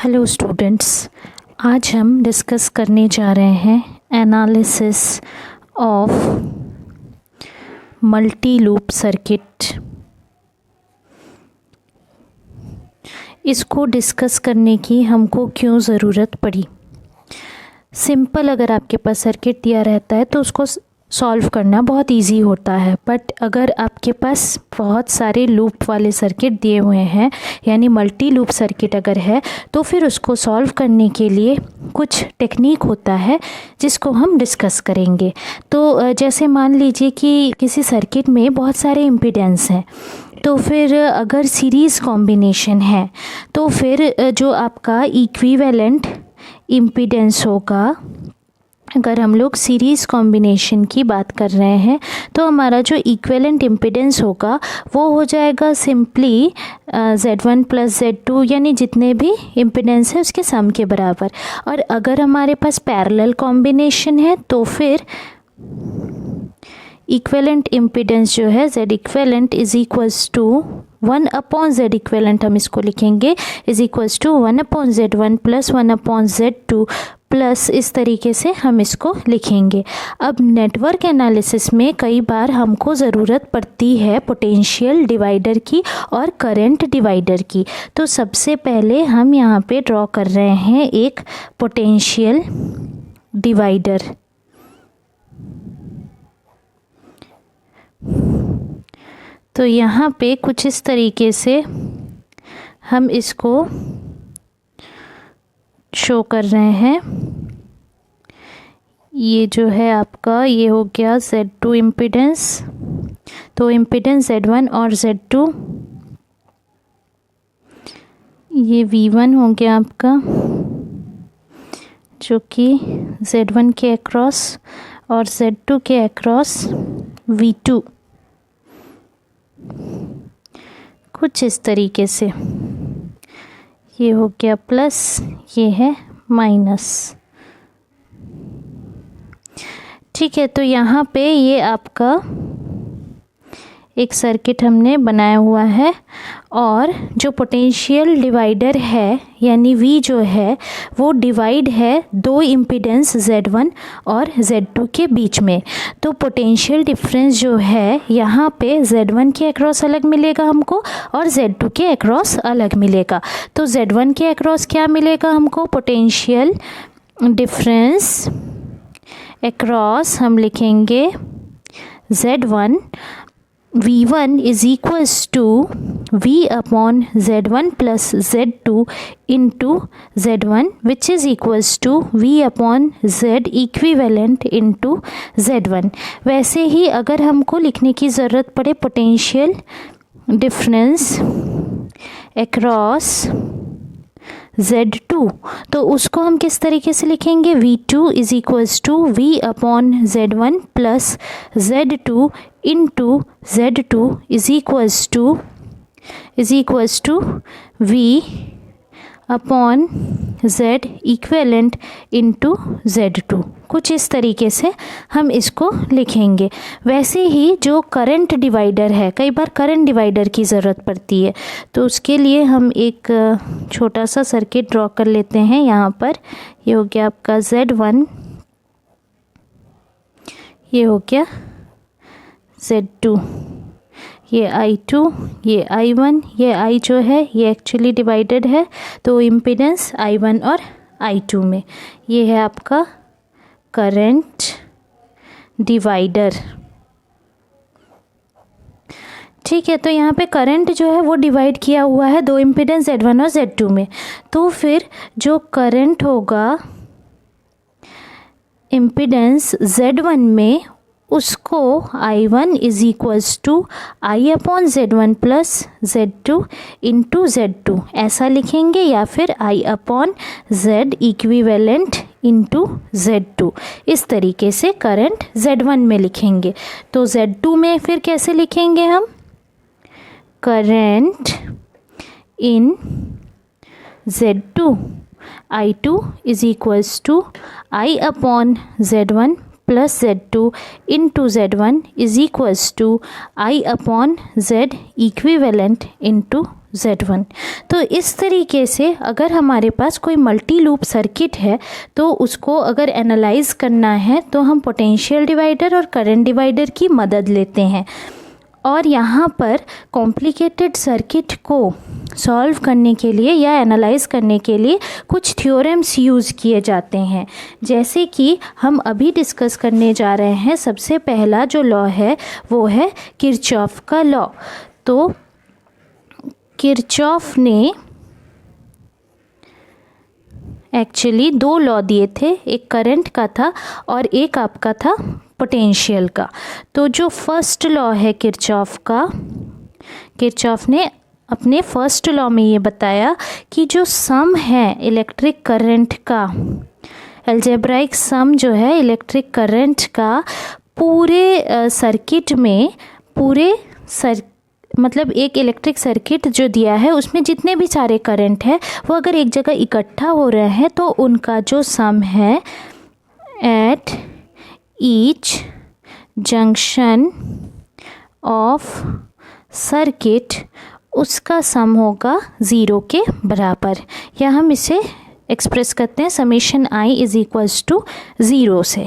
Hello students, आज हम discuss करने जा रहे हैं analysis of multi loop circuit. इसको डिस्कस करने की हमको क्यों ज़रूरत पड़ी? सिंपल, अगर आपके पास सर्किट दिया रहता है तो उसको सॉल्व करना बहुत इजी होता है, बट अगर आपके पास बहुत सारे लूप वाले सर्किट दिए हुए हैं, यानी मल्टी लूप सर्किट अगर है, तो फिर उसको सॉल्व करने के लिए कुछ टेक्निक होता है जिसको हम डिस्कस करेंगे। तो जैसे मान लीजिए कि किसी सर्किट में बहुत सारे इम्पीडेंस हैं, तो फिर अगर सीरीज़ कॉम्बिनेशन है तो फिर जो आपका इक्विवेलेंट इम्पीडेंस होगा, अगर हम लोग सीरीज़ कॉम्बिनेशन की बात कर रहे हैं तो हमारा जो इक्विवेलेंट इम्पीडेंस होगा वो हो जाएगा सिंपली Z1 प्लस Z2, यानी जितने भी इम्पीडेंस है उसके सम के बराबर। और अगर हमारे पास पैरेलल कॉम्बिनेशन है तो फिर इक्विवेलेंट इम्पीडेंस जो है Z equivalent is equals to 1/Z equivalent, हम इसको लिखेंगे is equals to 1/Z1 plus 1/Z2 plus, इस तरीके से हम इसको लिखेंगे। अब नेटवर्क एनालिसिस में कई बार हमको ज़रूरत पड़ती है पोटेंशियल डिवाइडर की और करंट डिवाइडर की। तो सबसे पहले हम यहाँ पे ड्रॉ कर रहे हैं एक पोटेंशियल डिवाइडर। तो यहाँ पे कुछ इस तरीके से हम इसको शो कर रहे हैं। ये जो है आपका, ये हो गया Z2 इम्पीडेंस, तो इम्पीडेंस Z1 और Z2, ये V1 हो गया आपका जो कि Z1 के अक्रॉस और Z2 के अक्रॉस V2, कुछ इस तरीके से। ये हो गया प्लस, ये है माइनस। ठीक है, तो यहाँ पे ये आपका एक सर्किट हमने बनाया हुआ है, और जो पोटेंशियल डिवाइडर है यानी V जो है वो डिवाइड है दो इम्पीडेंस Z1 और Z2 के बीच में। तो पोटेंशियल डिफरेंस जो है यहाँ पे Z1 के अक्रॉस अलग मिलेगा हमको और Z2 के अक्रॉस अलग मिलेगा। तो Z1 के अक्रॉस क्या मिलेगा हमको? पोटेंशियल डिफरेंस अक्रॉस हम लिखेंगे Z1 V1 is equals to V upon Z1 plus Z2 into Z1, which is equals to V upon Z equivalent into Z1। वैसे ही अगर हमको लिखने की ज़रूरत पड़े पोटेंशियल डिफरेंस अक्रॉस Z2, तो उसको हम किस तरीके से लिखेंगे? V2 is equals to V upon Z1 plus Z2 into Z2 is equals to V upon Z equivalent into Z2। कुछ इस तरीके से हम इसको लिखेंगे। वैसे ही जो करंट डिवाइडर है, कई बार करंट डिवाइडर की ज़रूरत पड़ती है, तो उसके लिए हम एक छोटा सा सर्किट ड्रॉ कर लेते हैं। यहाँ पर ये हो गया आपका Z1, ये हो गया Z2, ये I2, ये I1, ये I जो है ये एक्चुअली डिवाइडेड है तो इम्पीडेंस I1 और I2 में। ये है आपका करंट डिवाइडर। ठीक है, तो यहाँ पे करंट जो है वो डिवाइड किया हुआ है दो इम्पीडेंस Z1 और Z2 में। तो फिर जो करंट होगा इम्पीडेंस Z1 में, उसको I1 is equals to I upon Z1 plus Z2 into Z2 ऐसा लिखेंगे, या फिर I upon Z equivalent into Z2, इस तरीके से करंट Z1 में लिखेंगे। तो Z2 में फिर कैसे लिखेंगे हम? Current in Z2 I2 is equals to I upon Z1 plus Z2 into Z1 is equals to I upon Z equivalent into Z1। तो इस तरीके से अगर हमारे पास कोई मल्टी लूप सर्किट है तो उसको अगर एनालाइज करना है तो हम पोटेंशियल डिवाइडर और करंट डिवाइडर की मदद लेते हैं। और यहाँ पर कॉम्प्लिकेटेड सर्किट को सॉल्व करने के लिए या एनालाइज करने के लिए कुछ थ्योरम्स यूज़ किए जाते हैं, जैसे कि हम अभी डिस्कस करने जा रहे हैं। सबसे पहला जो लॉ है वो है किरचॉफ का लॉ। तो किरचॉफ ने एक्चुअली दो लॉ दिए थे, एक करंट का था और एक आपका था पोटेंशियल का। तो जो फर्स्ट लॉ है किरचॉफ का, किरचॉफ ने अपने फर्स्ट लॉ में ये बताया कि जो सम है इलेक्ट्रिक करंट का, अलजेब्राइक सम जो है इलेक्ट्रिक करंट का पूरे सर्किट में, मतलब एक इलेक्ट्रिक सर्किट जो दिया है उसमें जितने भी सारे करंट है वो अगर एक जगह इकट्ठा हो रहे हैं तो उनका जो सम है at each junction of circuit, उसका सम होगा ज़ीरो के बराबर, या हम इसे एक्सप्रेस करते हैं summation I is equals to zero से।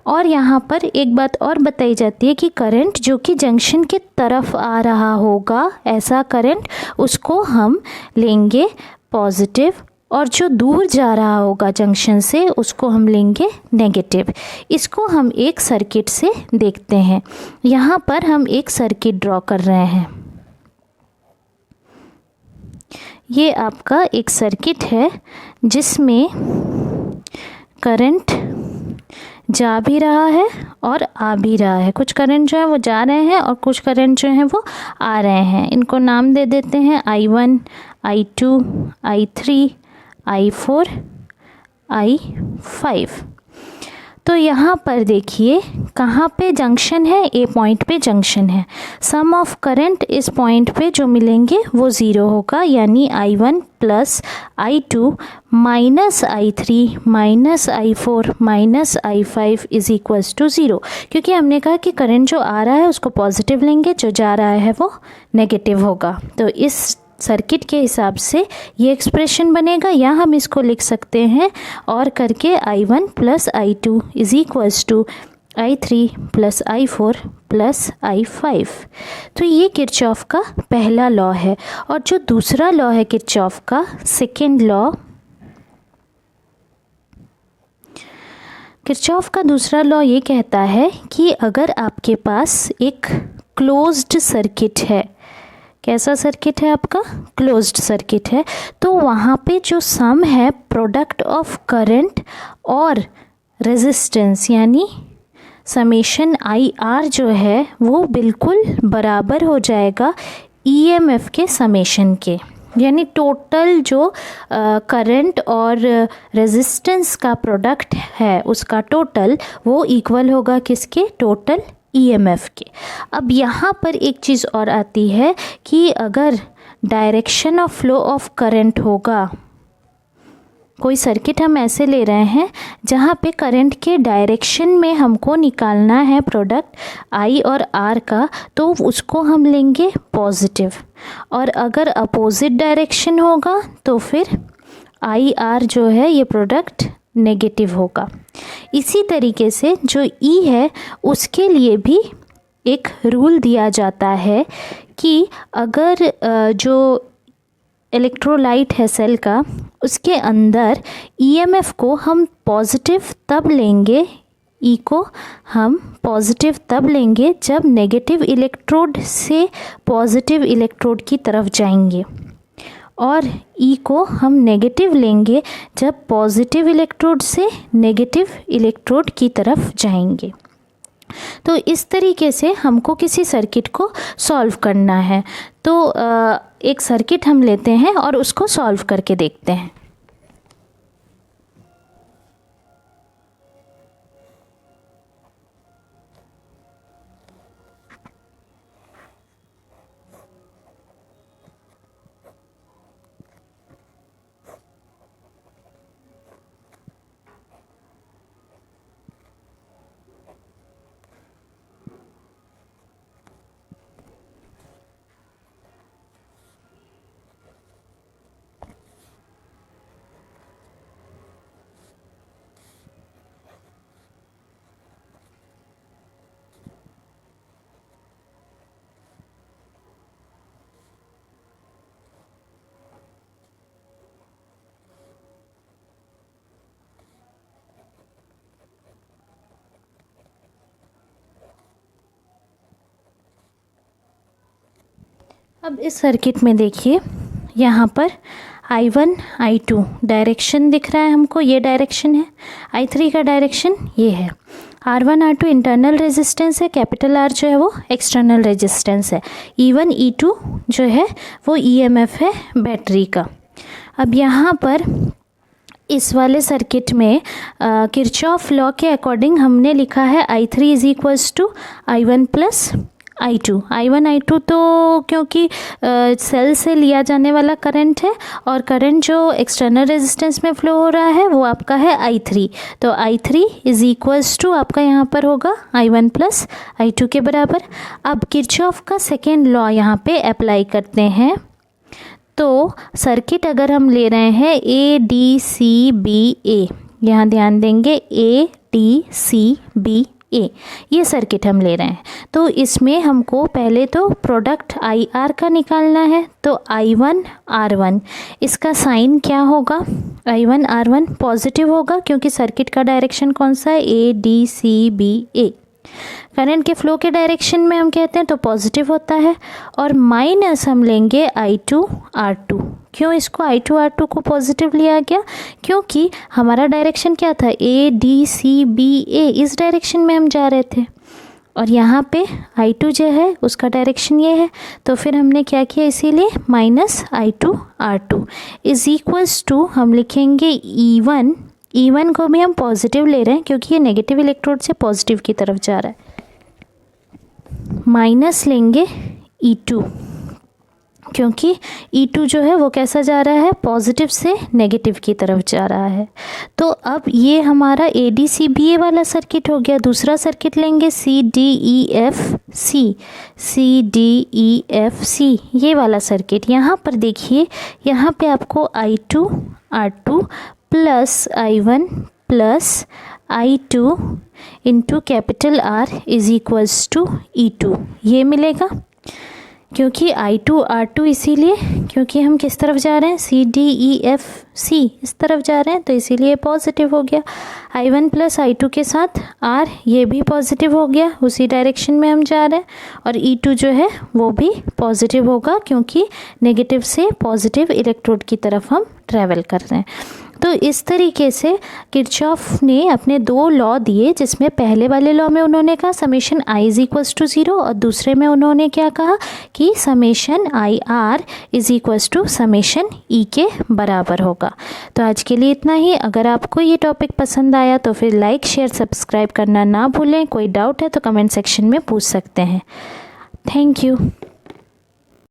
और यहाँ पर एक बात और बताई जाती है कि करंट जो कि जंक्शन के तरफ आ रहा होगा, ऐसा करंट, उसको हम लेंगे पॉजिटिव, और जो दूर जा रहा होगा जंक्शन से उसको हम लेंगे नेगेटिव। इसको हम एक सर्किट से देखते हैं। यहाँ पर हम एक सर्किट ड्रॉ कर रहे हैं। ये आपका एक सर्किट है जिसमें करंट जा भी रहा है और आ भी रहा है। कुछ करंट जो है वो जा रहे हैं और कुछ करंट जो है वो आ रहे हैं। इनको नाम दे देते हैं I1, I2, I3, I4, I5। तो यहाँ पर देखिए कहाँ पे जंक्शन है, ए पॉइंट पे जंक्शन है। सम ऑफ करंट इस पॉइंट पे जो मिलेंगे वो ज़ीरो होगा, यानी I1 plus I2 minus I3 minus I4 minus I5 is equals to zero. क्योंकि हमने कहा कि करंट जो आ रहा है उसको पॉजिटिव लेंगे, जो जा रहा है वो नेगेटिव होगा। तो इस सर्किट के हिसाब से ये एक्सप्रेशन बनेगा, या हम इसको लिख सकते हैं और करके I1 plus I2 is equals to I3 plus I4 plus I5। तो ये किरचॉफ का पहला लॉ है। और जो दूसरा लॉ है किरचॉफ का, सेकेंड लॉ, किरचॉफ का दूसरा लॉ ये कहता है कि अगर आपके पास एक क्लोज्ड सर्किट है, कैसा सर्किट है आपका, क्लोज्ड सर्किट है, तो वहाँ पे जो सम है प्रोडक्ट ऑफ करंट और रेजिस्टेंस, यानी समेशन IR जो है वो बिल्कुल बराबर हो जाएगा EMF के समेशन के। यानी टोटल जो करंट और रेजिस्टेंस का प्रोडक्ट है उसका टोटल वो इक्वल होगा किसके, टोटल EMF के। अब यहाँ पर एक चीज़ और आती है कि अगर direction of flow of current होगा, कोई सर्किट हम ऐसे ले रहे हैं जहाँ पे करंट के डायरेक्शन में हमको निकालना है प्रोडक्ट I और R का, तो उसको हम लेंगे पॉजिटिव। और अगर अपोजिट डायरेक्शन होगा तो फिर IR जो है ये प्रोडक्ट नेगेटिव होगा। इसी तरीके से जो E है उसके लिए भी एक रूल दिया जाता है कि अगर जो इलेक्ट्रोलाइट है सेल का, उसके अंदर EMF को हम पॉजिटिव तब लेंगे, E को हम पॉजिटिव तब लेंगे जब नेगेटिव इलेक्ट्रोड से पॉजिटिव इलेक्ट्रोड की तरफ जाएंगे, और E को हम नेगेटिव लेंगे जब पॉजिटिव इलेक्ट्रोड से नेगेटिव इलेक्ट्रोड की तरफ जाएंगे। तो इस तरीके से हमको किसी सर्किट को सॉल्व करना है। तो एक सर्किट हम लेते हैं और उसको सॉल्व करके देखते हैं। अब इस सर्किट में देखिए यहाँ पर I1 I2 डायरेक्शन दिख रहा है हमको, ये डायरेक्शन है। I3 का डायरेक्शन ये है। R1 R2 इंटरनल रेजिस्टेंस है, कैपिटल R जो है वो एक्सटर्नल रेजिस्टेंस है। E1 E2 जो है वो EMF है बैटरी का। अब यहाँ पर इस वाले सर्किट में किरचॉफ लॉ के अकॉर्डिंग हमने लिखा है I3 is equals to I1 plus I2। I1 I2 तो क्योंकि सेल से लिया जाने वाला करंट है और करंट जो एक्सटर्नल रेजिस्टेंस में फ्लो हो रहा है वो आपका है I3। तो I3 इज इक्वल्स टू आपका यहाँ पर होगा I1 प्लस I2 के बराबर। अब किरचॉफ का सेकेंड लॉ यहाँ पे अप्लाई करते हैं। तो सर्किट अगर हम ले रहे हैं ADCBA, यहाँ ध्यान देंगे ADCBA, ये सर्किट हम ले रहे हैं। तो इसमें हमको पहले तो प्रोडक्ट IR का निकालना है। तो I1 R1 इसका साइन क्या होगा? I1 R1 पॉजिटिव होगा क्योंकि सर्किट का डायरेक्शन कौन सा है? ADCBA। करंट के फ्लो के डायरेक्शन में हम कहते हैं तो पॉजिटिव होता है। और माइनस हम लेंगे I2 R2। क्यों इसको I2 R2 को पॉजिटिव लिया गया? क्योंकि हमारा डायरेक्शन क्या था? ADCBA, इस डायरेक्शन में हम जा रहे थे और यहाँ पे I2 जो है उसका डायरेक्शन ये है। तो फिर हमने क्या किया, इसीलिए minus I2 R2 is equals to हम लिखेंगे E1 को भी हम पॉजिटिव ले रहे हैं क्योंकि ये नेगेटिव इलेक्ट्रोड से पॉजिटिव की तरफ जा रहा है, माइनस लेंगे E2 क्योंकि E2 जो है वो कैसा जा रहा है? पॉजिटिव से नेगेटिव की तरफ जा रहा है। तो अब ये हमारा ADCBA वाला सर्किट हो गया। दूसरा सर्किट लेंगे CDEFC, ये वाला सर्किट। यहाँ पर देखिए, यहाँ पे आपको I2 R2 plus I1 plus I2 into capital R is equals to E2 ये मिलेगा। क्योंकि I2 R2 इसीलिए क्योंकि हम किस तरफ जा रहे हैं? CDEFC इस तरफ जा रहे हैं, तो इसीलिए पॉजिटिव हो गया। I1 प्लस I2 के साथ R ये भी पॉजिटिव हो गया, उसी डायरेक्शन में हम जा रहे हैं। और E2 जो है वो भी पॉजिटिव होगा क्योंकि नेगेटिव से पॉजिटिव इलेक्ट्रोड की तरफ हम ट्रैवल कर रहे हैं। तो इस तरीके से किरचॉफ ने अपने दो लॉ दिए, जिसमें पहले वाले लॉ में उन्होंने कहा summation I is equals to 0 और दूसरे में उन्होंने क्या कहा कि summation IR is equals to summation E के बराबर होगा। तो आज के लिए इतना ही। अगर आपको ये टॉपिक पसंद आया तो फिर लाइक शेयर सब्सक्राइब करना ना भूलें। कोई डाउट है तो कमेंट सेक्शन में पूछ सकते हैं। Thank you.